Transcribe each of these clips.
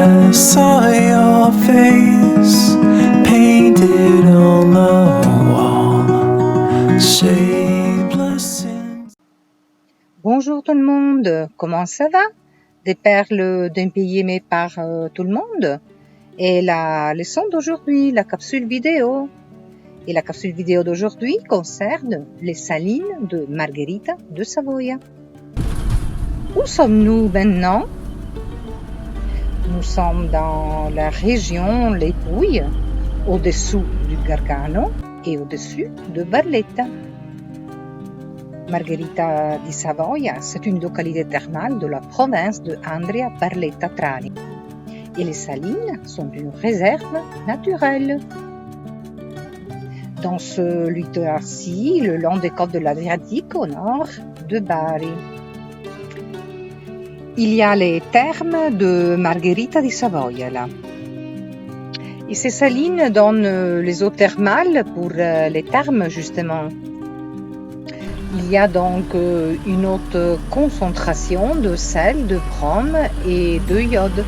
I saw your face painted on the wall, shapeless in... Bonjour tout le monde, comment ça va? Des perles d'un pays aimé par tout le monde. Et la leçon d'aujourd'hui, la capsule vidéo. Et la capsule vidéo d'aujourd'hui concerne les salines de Margherita de Savoie. Où sommes-nous maintenant? Nous sommes dans la région Les Pouilles, au-dessous du Gargano et au-dessus de Barletta. Margherita di Savoia, c'est une localité thermale de la province de Andria-Barletta-Trani. Et les salines sont une réserve naturelle. Dans ce littoral-ci, le long des côtes de l'Adriatique au nord de Bari. Il y a les thermes de Margherita di Savoia là. Et ces salines donnent les eaux thermales pour les thermes justement. Il y a donc une haute concentration de sel, de brome et de iode.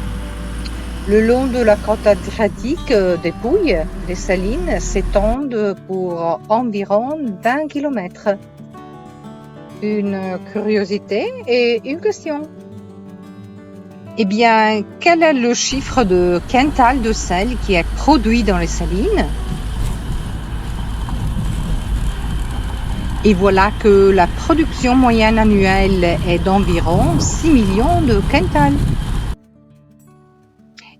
Le long de la côte adriatique des Pouilles, les salines s'étendent pour environ 20 km. Une curiosité et une question. Eh bien, quel est le chiffre de quintal de sel qui est produit dans les salines? Et voilà que la production moyenne annuelle est d'environ 6 millions de quintals.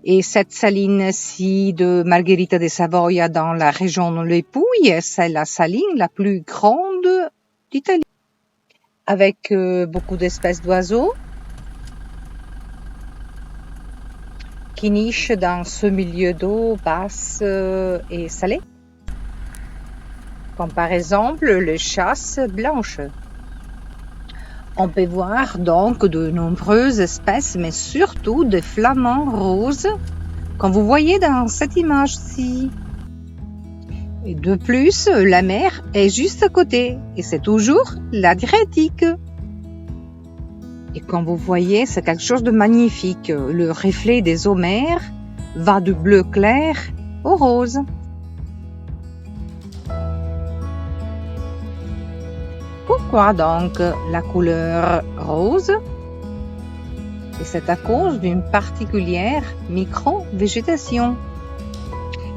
Et cette saline-ci de Margherita di Savoia dans la région Les Pouilles, c'est la saline la plus grande d'Italie. Avec beaucoup d'espèces d'oiseaux qui nichent dans ce milieu d'eau basse et salée. Comme par exemple les chasses blanches. On peut voir donc de nombreuses espèces, mais surtout des flamants roses, comme vous voyez dans cette image-ci. Et de plus, la mer est juste à côté, et c'est toujours l'Adriatique. Et comme vous voyez, c'est quelque chose de magnifique. Le reflet des eaux mers va du bleu clair au rose. Pourquoi donc la couleur rose? Et c'est à cause d'une particulière micro-végétation.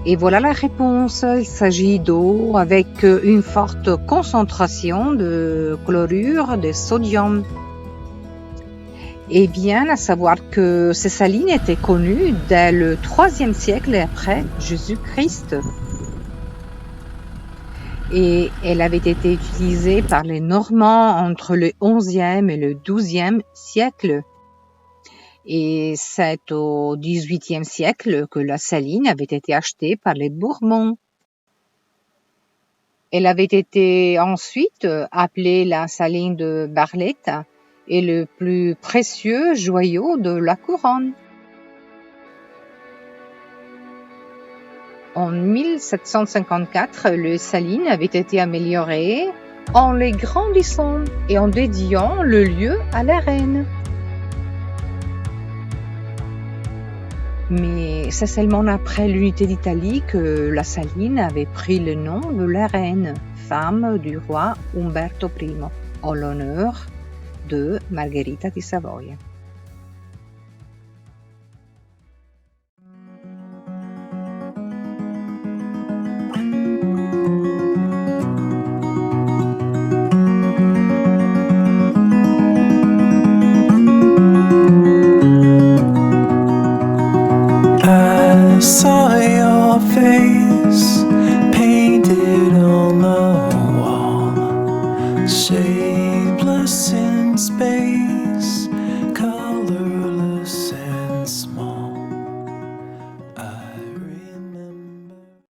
Et voilà la réponse. Il s'agit d'eau avec une forte concentration de chlorure de sodium. Et bien à savoir que ces salines étaient connues dès le IIIe siècle après Jésus-Christ. Et elle avait été utilisée par les Normands entre le XIe et le XIIe siècle. Et c'est au XVIIIe siècle que la saline avait été achetée par les Bourbons. Elle avait été ensuite appelée la saline de Barletta et le plus précieux joyau de la couronne. En 1754, les salines avaient été améliorées en les grandissant et en dédiant le lieu à la reine. Mais c'est seulement après l'unité d'Italie que la saline avait pris le nom de la reine, femme du roi Umberto I, en l'honneur de Margherita di Savoia.